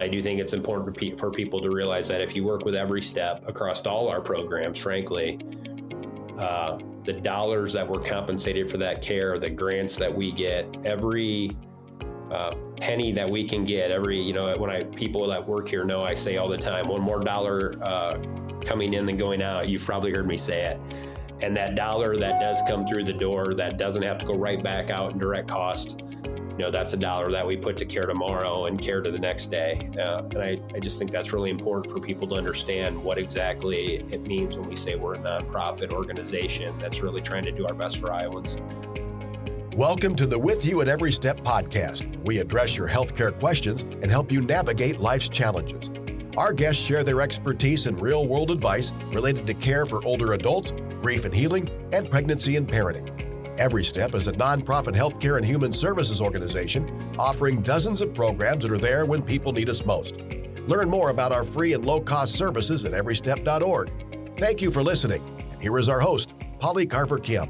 I do think it's important for people to realize that if you work with EveryStep across all our programs, frankly, the dollars that we're compensated for that care, the grants that we get, every penny that we can get, people that work here know I say all the time, one more dollar coming in than going out. You've probably heard me say it. And that dollar that does come through the door, that doesn't have to go right back out in direct cost, that's a dollar that we put to care tomorrow and care to the next day. And I just think that's really important for people to understand what exactly it means when we say we're a nonprofit organization that's really trying to do our best for Iowans. Welcome to the With You at Every Step podcast. We address your healthcare questions and help you navigate life's challenges. Our guests share their expertise and real-world advice related to care for older adults, grief and healing, and pregnancy and parenting. EveryStep is a nonprofit healthcare and human services organization offering dozens of programs that are there when people need us most. Learn more about our free and low-cost services at everystep.org. Thank you for listening. And here is our host, Polly Carver-Kim.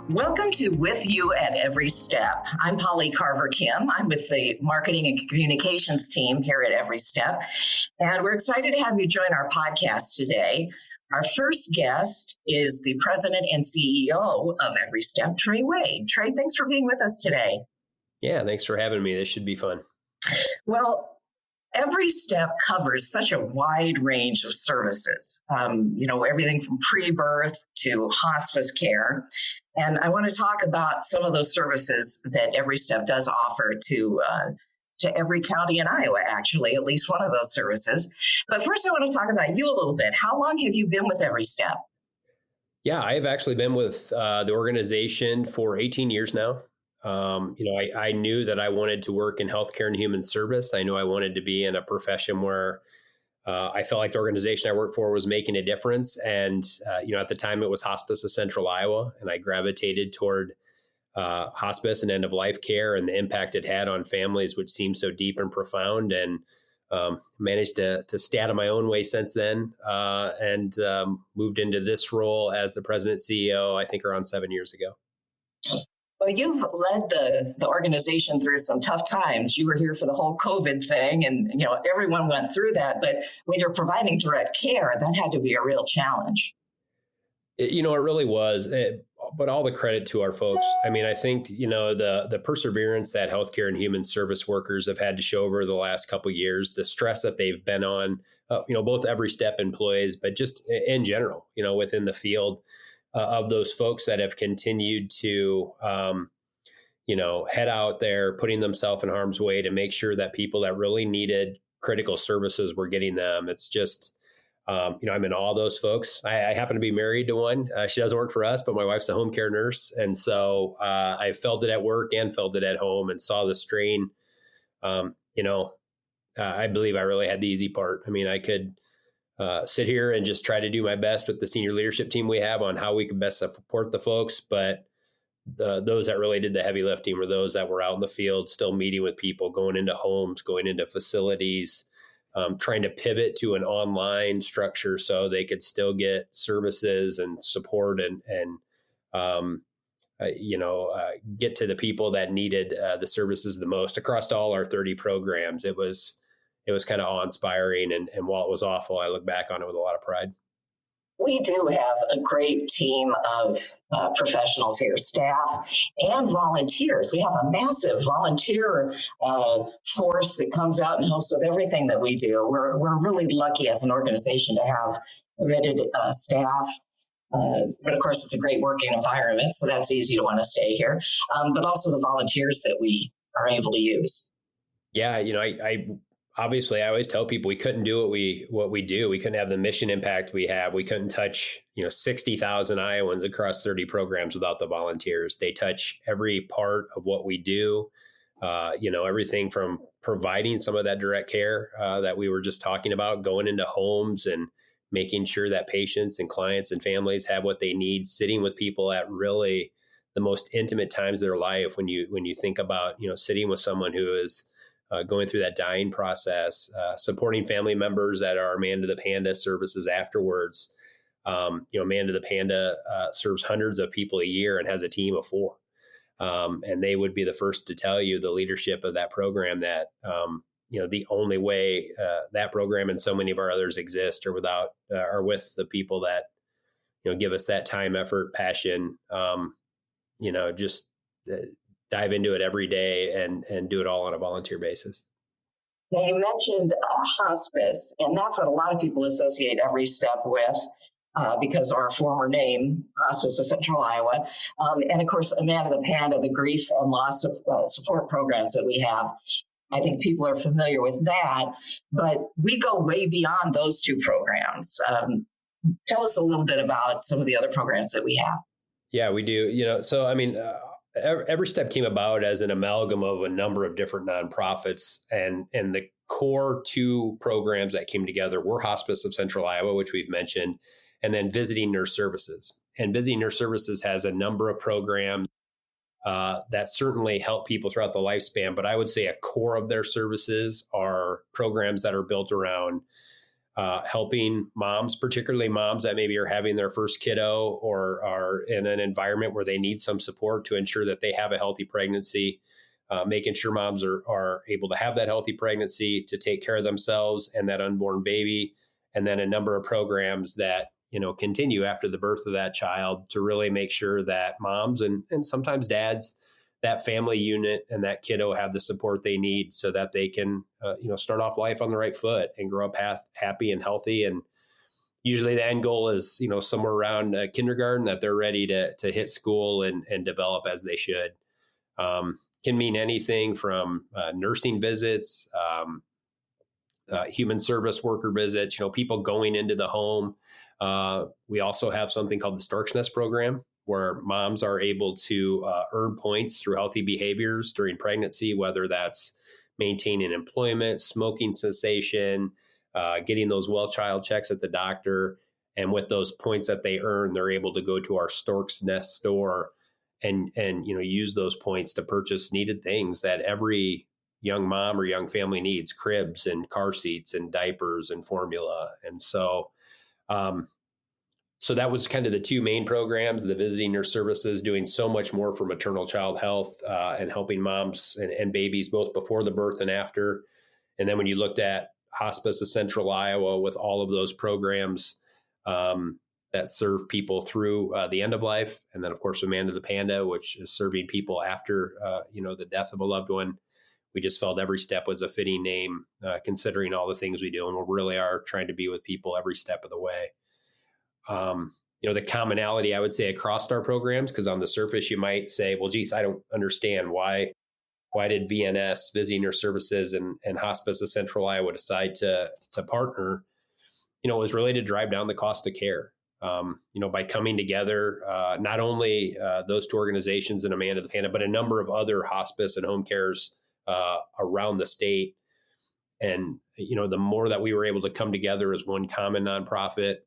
Welcome to With You at Every Step. I'm Polly Carver-Kim. I'm with the marketing and communications team here at EveryStep, and we're excited to have you join our podcast today. Our first guest is the president and CEO of EveryStep, Trey Wade. Trey, thanks for being with us today. Yeah, thanks for having me. This should be fun. Well, EveryStep covers such a wide range of services, everything from pre-birth to hospice care. And I want to talk about some of those services that EveryStep does offer to every county in Iowa, actually, at least one of those services. But first, I want to talk about you a little bit. How long have you been with EveryStep? Yeah, I've actually been with the organization for 18 years now. I knew that I wanted to work in healthcare and human service. I knew I wanted to be in a profession where I felt like the organization I worked for was making a difference. And, at the time it was Hospice of Central Iowa, and I gravitated toward hospice and end-of-life care and the impact it had on families, which seemed so deep and profound, and managed to stay out of my own way since then, and moved into this role as the president CEO, I think around 7 years ago. Well, you've led the organization through some tough times. You were here for the whole COVID thing, and everyone went through that. But when you're providing direct care, that had to be a real challenge. It really was. But all the credit to our folks. I mean, I think the perseverance that healthcare and human service workers have had to show over the last couple of years, the stress that they've been on, both EveryStep employees, but just in general, within the field. Of those folks that have continued to, head out there, putting themselves in harm's way to make sure that people that really needed critical services were getting them. It's just, I'm in awe of those folks. I happen to be married to one. She doesn't work for us, but my wife's a home care nurse. And so I felt it at work and felt it at home and saw the strain. I believe I really had the easy part. I mean, I could sit here and just try to do my best with the senior leadership team we have on how we can best support the folks. But those that really did the heavy lifting were those that were out in the field, still meeting with people, going into homes, going into facilities, trying to pivot to an online structure so they could still get services and support and get to the people that needed the services the most across all our 30 programs. It was kind of awe-inspiring. And while it was awful, I look back on it with a lot of pride. We do have a great team of professionals here, staff and volunteers. We have a massive volunteer force that comes out and helps with everything that we do. We're really lucky as an organization to have committed staff. But of course, it's a great working environment, so that's easy to want to stay here. But also the volunteers that we are able to use. Yeah, I obviously, I always tell people we couldn't do what we do. We couldn't have the mission impact we have. We couldn't touch 60,000 Iowans across 30 programs without the volunteers. They touch every part of what we do. Everything from providing some of that direct care that we were just talking about, going into homes and making sure that patients and clients and families have what they need, sitting with people at really the most intimate times of their life. When you think about sitting with someone who is going through that dying process, supporting family members that are Amanda the Panda services afterwards. Amanda the Panda serves hundreds of people a year and has a team of 4. And they would be the first to tell you, the leadership of that program, that the only way that program and so many of our others exist are without are with the people that give us that time, effort, passion. Just dive into it every day and do it all on a volunteer basis. Now, you mentioned hospice, and that's what a lot of people associate EveryStep with. Because of our former name, Hospice of Central Iowa. And of course, Amanda the Panda, the grief and loss support programs that we have. I think people are familiar with that, but we go way beyond those two programs. Tell us a little bit about some of the other programs that we have. Yeah, we do. So, I mean, EveryStep came about as an amalgam of a number of different nonprofits, and the core two programs that came together were Hospice of Central Iowa, which we've mentioned, and then Visiting Nurse Services. And Visiting Nurse Services has a number of programs that certainly help people throughout the lifespan. But I would say a core of their services are programs that are built around helping moms, particularly moms that maybe are having their first kiddo or are in an environment where they need some support to ensure that they have a healthy pregnancy, making sure moms are able to have that healthy pregnancy, to take care of themselves and that unborn baby. And then a number of programs that continue after the birth of that child to really make sure that moms and sometimes dads, that family unit and that kiddo have the support they need so that they can, start off life on the right foot and grow up happy and healthy. And usually the end goal is, somewhere around kindergarten, that they're ready to hit school and develop as they should. Can mean anything from nursing visits, human service worker visits, people going into the home. We also have something called the Stork's Nest program, where moms are able to earn points through healthy behaviors during pregnancy, whether that's maintaining employment, smoking cessation, getting those well child checks at the doctor. And with those points that they earn, they're able to go to our Stork's Nest store and use those points to purchase needed things that every young mom or young family needs: cribs and car seats and diapers and formula. And so that was kind of the two main programs. The Visiting Nurse Services doing so much more for maternal child health and helping moms and babies both before the birth and after. And then when you looked at Hospice of Central Iowa with all of those programs that serve people through the end of life. And then, of course, Amanda the Panda, which is serving people after, the death of a loved one. We just felt EveryStep was a fitting name, considering all the things we do. And we really are trying to be with people every step of the way. The commonality, I would say, across our programs, because on the surface, you might say, well, geez, I don't understand why did VNS, Visiting Nurse Services, and Hospice of Central Iowa decide to partner? It was really to drive down the cost of care. By coming together, not only those two organizations and Amanda the Panda, but a number of other hospice and home cares around the state. And, the more that we were able to come together as one common nonprofit,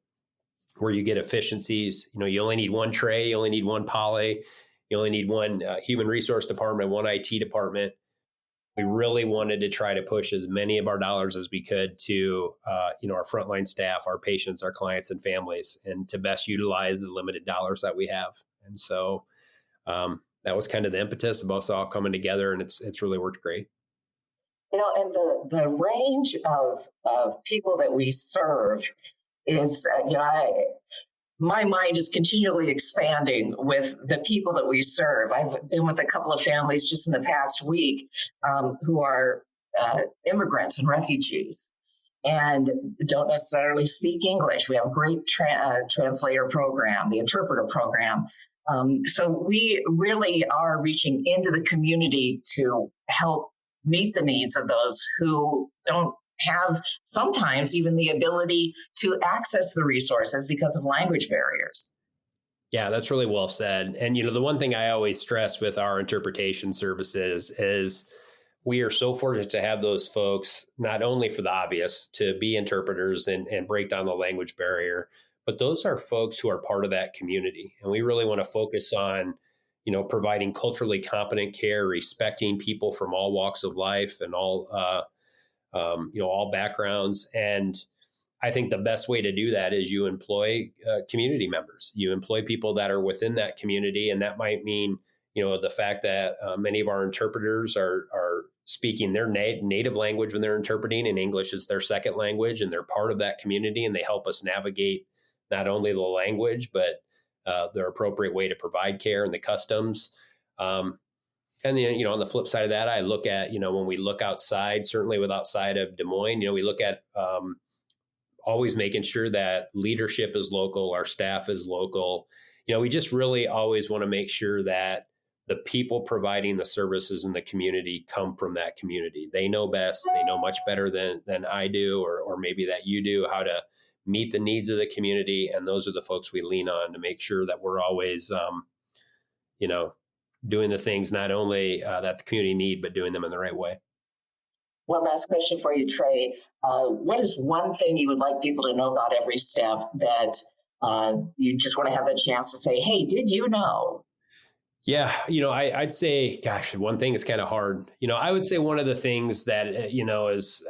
where you get efficiencies, you only need one tray, you only need one poly, you only need one human resource department, one IT department. We really wanted to try to push as many of our dollars as we could to, our frontline staff, our patients, our clients and families, and to best utilize the limited dollars that we have. And so that was kind of the impetus of us all coming together, and it's really worked great. And the range of people that we serve is, my mind is continually expanding with the people that we serve. I've been with a couple of families just in the past week who are immigrants and refugees and don't necessarily speak English. We have a great translator program, the interpreter program. So we really are reaching into the community to help meet the needs of those who don't have sometimes even the ability to access the resources because of language barriers. Yeah, that's really well said. And, the one thing I always stress with our interpretation services is we are so fortunate to have those folks, not only for the obvious, to be interpreters and break down the language barrier, but those are folks who are part of that community. And we really want to focus on, providing culturally competent care, respecting people from all walks of life and all backgrounds. And I think the best way to do that is you employ community members. You employ people that are within that community. And that might mean, the fact that many of our interpreters are speaking their native language when they're interpreting, and English is their second language, and they're part of that community, and they help us navigate not only the language, but their appropriate way to provide care and the customs. And then, on the flip side of that, I look at, when we look outside, certainly with outside of Des Moines, we look at always making sure that leadership is local, our staff is local. We just really always want to make sure that the people providing the services in the community come from that community. They know best. They know much better than I do, or maybe that you do, how to meet the needs of the community. And those are the folks we lean on to make sure that we're always, doing the things not only that the community need, but doing them in the right way. One last question for you, Trey. What is one thing you would like people to know about EveryStep that you just want to have the chance to say, hey, did you know? Yeah, I'd say, gosh, one thing is kind of hard. I would say one of the things that, is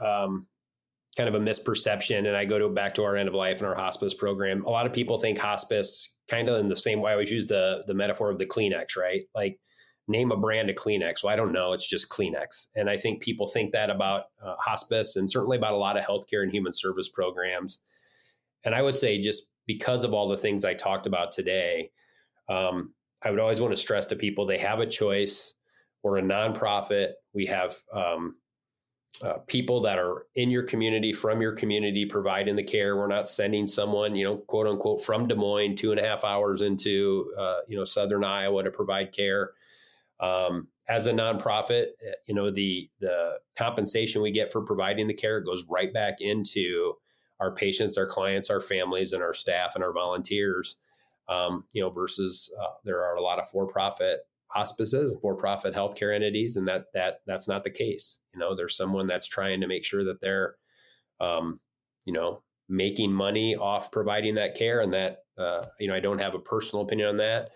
kind of a misperception, and I go back to our end of life and our hospice program. A lot of people think hospice kind of in the same way. I always use the metaphor of the Kleenex, right? Like, name a brand of Kleenex. Well, I don't know. It's just Kleenex. And I think people think that about hospice, and certainly about a lot of healthcare and human service programs. And I would say, just because of all the things I talked about today, I would always want to stress to people, they have a choice. We're a nonprofit. We have people that are in your community, from your community, providing the care. We're not sending someone, quote unquote, from Des Moines 2.5 hours into, Southern Iowa to provide care. As a nonprofit, the compensation we get for providing the care goes right back into our patients, our clients, our families, and our staff and our volunteers. Versus there are a lot of for-profit hospices and for-profit healthcare entities, and that's not the case. There's someone that's trying to make sure that they're, making money off providing that care, and that, I don't have a personal opinion on that,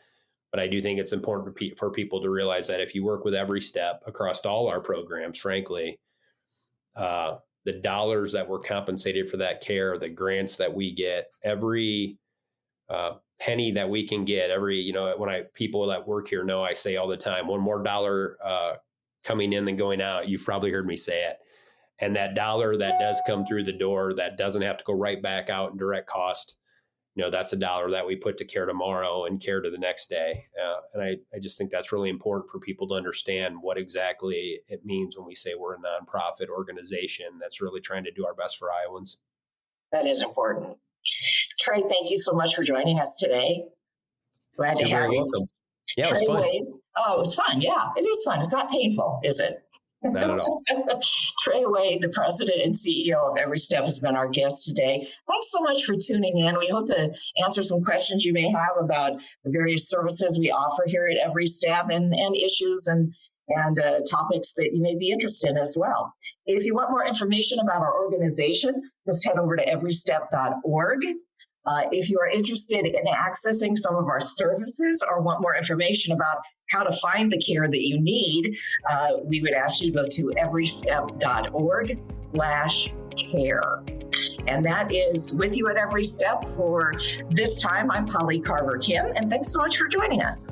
but I do think it's important for people to realize that if you work with EveryStep across all our programs, frankly, the dollars that we're compensated for that care, the grants that we get, every penny that we can get, people that work here know I say all the time, one more dollar coming in than going out. You've probably heard me say it. And that dollar that does come through the door, that doesn't have to go right back out in direct cost, that's a dollar that we put to care tomorrow and care to the next day. And I just think that's really important for people to understand what exactly it means when we say we're a nonprofit organization that's really trying to do our best for Iowans. That is important. Trey, thank you so much for joining us today. Glad to have you. You're welcome. Yeah, it was Trey fun. Wade. Oh, it was fun. Yeah, it is fun. It's not painful, is it? Not at all. Trey Wade, the president and CEO of EveryStep, has been our guest today. Thanks so much for tuning in. We hope to answer some questions you may have about the various services we offer here at EveryStep, and issues and topics that you may be interested in as well. If you want more information about our organization, just head over to everystep.org. If you are interested in accessing some of our services or want more information about how to find the care that you need, we would ask you to go to everystep.org/care. And that is with you at EveryStep for this time. I'm Polly Carver-Kim, and thanks so much for joining us.